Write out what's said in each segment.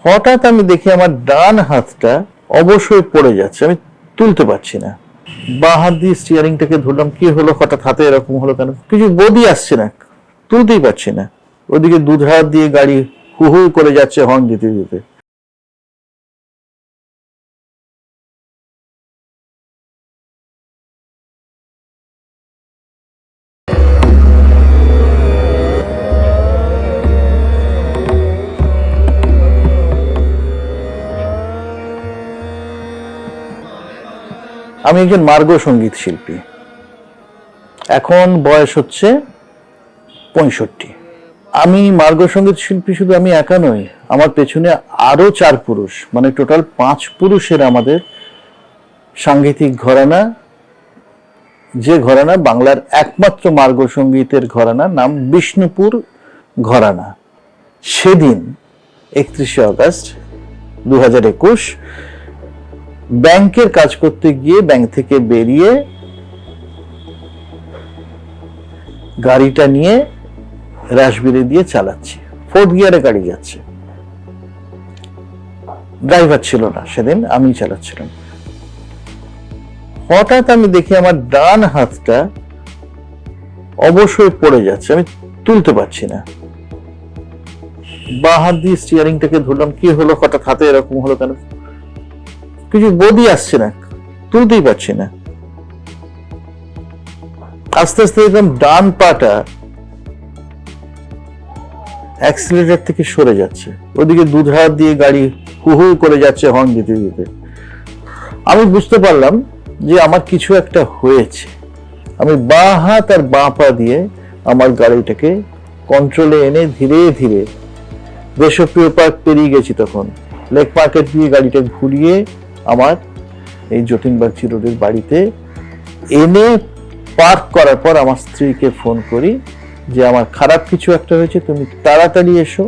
হঠাৎ আমি দেখি আমার ডান হাতটা অবশ্যই পড়ে যাচ্ছে, আমি তুলতে পারছি না। বাঁ হাত দিয়ে স্টিয়ারিংটাকে ধরলাম, কি হলো হঠাৎ হাতে এরকম হলো কেন, কিছু গতি আসছে না, তুলতেই পারছি না। ওদিকে দুধ হাত দিয়ে গাড়ি হু হু করে যাচ্ছে হর্ন দিতে দিতে। আমি একজন মার্গ সঙ্গীত শিল্পী, এখন বয়স হচ্ছে 65। আমি মার্গ সঙ্গীত শিল্পী, শুধু আমি একা নই, আমার পেছনে আরো 4 পুরুষ, মানে টোটাল 5 পুরুষের আমাদের সাংগীতিক ঘরানা। যে ঘরানা বাংলার একমাত্র মার্গ সঙ্গীতের ঘরানা, নাম বিষ্ণুপুর ঘরানা। সেদিন 31শে আগস্ট 2021 ব্যাংকের কাজ করতে গিয়ে ব্যাংক থেকে বেরিয়ে গাড়িটা নিয়ে রাসবিড়ি দিয়ে চালাচ্ছি, 4th গিয়ারে গাড়ি যাচ্ছে। ড্রাইভার ছিল না সেদিন, আমি চালাচ্ছিলাম। হঠাৎ আমি দেখি আমার ডান হাতটা অবশ্যই পড়ে যাচ্ছে, আমি তুলতে পারছি না। বাঁ হাত দিয়ে স্টিয়ারিংটাকে ধরলাম, কি হলো হঠাৎ হাতে এরকম হলো কেন, কিছু গতি আসছে না, তুলতেই পারছি না। আস্তে আস্তে একদম ডান পাটা অ্যাক্সিলারেটর থেকে সরে যাচ্ছে, ওদিকে দুধ হাত দিয়ে গাড়ি হু হু করে যাচ্ছে হর্ন দিতে দিতে। আমি বুঝতে পারলাম যে আমার কিছু একটা হয়েছে। আমি বাঁ হাত আর বাঁ পা দিয়ে আমার গাড়িটাকে কন্ট্রোলে এনে ধীরে ধীরে দেশপ্রিয় পার্ক পেরিয়ে গেছি, তখন লেক মার্কেট দিয়ে গাড়িটা ঘুরিয়ে আমার এই যতীনবাগচি রোডের বাড়িতে এনে পার্ক করার পর আমার স্ত্রীকে ফোন করি যে আমার খারাপ কিছু একটা হয়েছে, তুমি তাড়াতাড়ি এসো।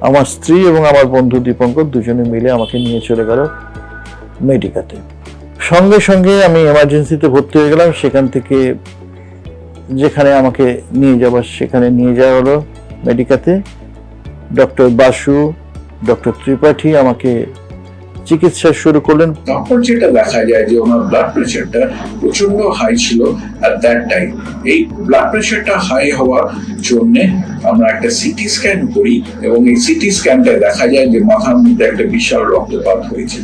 আমার স্ত্রী এবং আমার বন্ধু দীপঙ্কর দুজনে মিলে আমাকে নিয়ে চলে গেল মেডিকাতে। সঙ্গে সঙ্গে আমি এমার্জেন্সিতে ভর্তি হয়ে গেলাম। সেখান থেকে যেখানে আমাকে নিয়ে যাবার সেখানে নিয়ে যাওয়া হলো মেডিকাতে। ডক্টর বাসু, ডক্টর ত্রিপাঠী আমাকে চিকিৎসা শুরু করলেন। তারপর যেটা দেখা যায় যে ওনার ব্লাড প্রেশারটা প্রচন্ড হাই ছিল এট দ্যাট টাইম। এই ব্লাড প্রেশারটা হাই হওয়ার জন্য আমরা একটা সিটি স্ক্যান করি এবং এই সিটি স্ক্যানটায় দেখা যায় যে মাথার মধ্যে একটা বিশাল রক্তপাত হয়েছে।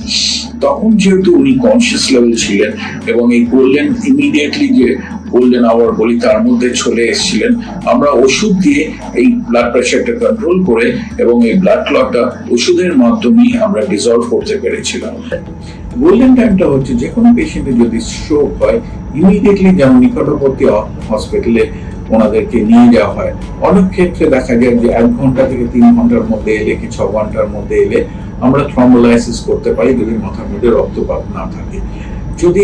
তখন যেহেতু উনি কনসিয়াস লেভেল ছিলেন এবং এই গোল্ডেন ইমিডিয়েটলি যে গোল্ডেন আওয়ার বলি তার মধ্যে চলে এসেছিলেন, আমরা ওষুধ দিয়ে এই ব্লাড প্রেশারটা কন্ট্রোল করে এবং এই ব্লাড ক্লটটা ওষুধের মাধ্যমেই আমরা ডিসলভ করতে পেরেছিলাম। গোল্ডেন টাইমটা হচ্ছে যে কোনো পেশেন্টের যদি স্ট্রোক হয় ইমিডিয়েটলি যেমন নিকটবর্তী হসপিটালে ওনাদেরকে নিয়ে যাওয়া হয়। অনেক ক্ষেত্রে দেখা যায় যে 1 ঘন্টা থেকে 3 ঘন্টার মধ্যে এলে কি 6 ঘন্টার মধ্যে এলে আমরা থ্রম্বোলাইসিস করতে পারি যদি মাথার মধ্যে রক্তপাত না থাকে। যদি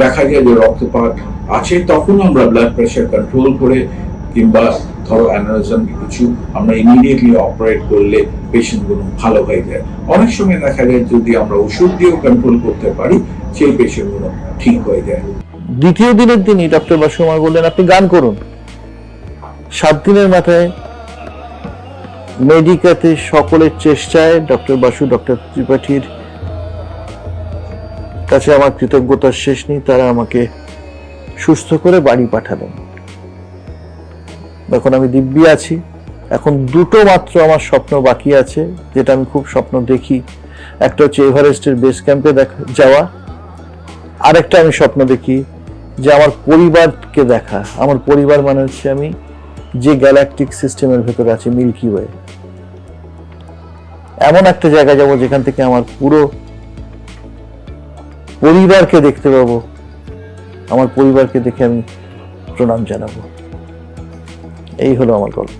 দেখা যায় যে রক্তপাত আছে তখন আমরা ব্লাড প্রেশার কন্ট্রোল করে কিংবা ধরো অ্যানারিজম কিছু আমরা ইমিডিয়েটলি অপারেট করলে পেশেন্টগুলো ভালো হয়ে যায়। অনেক সময় দেখা যায় যদি আমরা ওষুধ দিয়েও কন্ট্রোল করতে পারি সেই পেশেন্টগুলো ঠিক হয়ে যায়। দ্বিতীয় দিনের দিনই ডক্টর বাসু আমায় বললেন, আপনি গান করুন। 7 দিনের মাথায় মেডিকাতে সকলের চেষ্টায় ডক্টর বাসু, ডক্টর ত্রিপাঠীর কাছে আমার কৃতজ্ঞতার শেষ নেই। তারা আমাকে সুস্থ করে বাড়ি পাঠালেন। এখন আমি দিব্যি আছি। এখন 2টো মাত্র আমার স্বপ্ন বাকি আছে, যেটা আমি খুব স্বপ্ন দেখি। একটা হচ্ছে এভারেস্টের বেস ক্যাম্পে যাওয়া, আরেকটা আমি স্বপ্ন দেখি যে আমার পরিবারকে দেখা। আমার পরিবার মানে হচ্ছে আমি যে গ্যালাকটিক সিস্টেমের ভেতরে আছে মিল্কি ওয়ে, এমন একটা জায়গায় যাব যেখান থেকে আমার পুরো পরিবারকে দেখতে পাবো, আমার পরিবারকে দেখে আমি প্রণাম জানাবো। এই হলো আমার গল্প।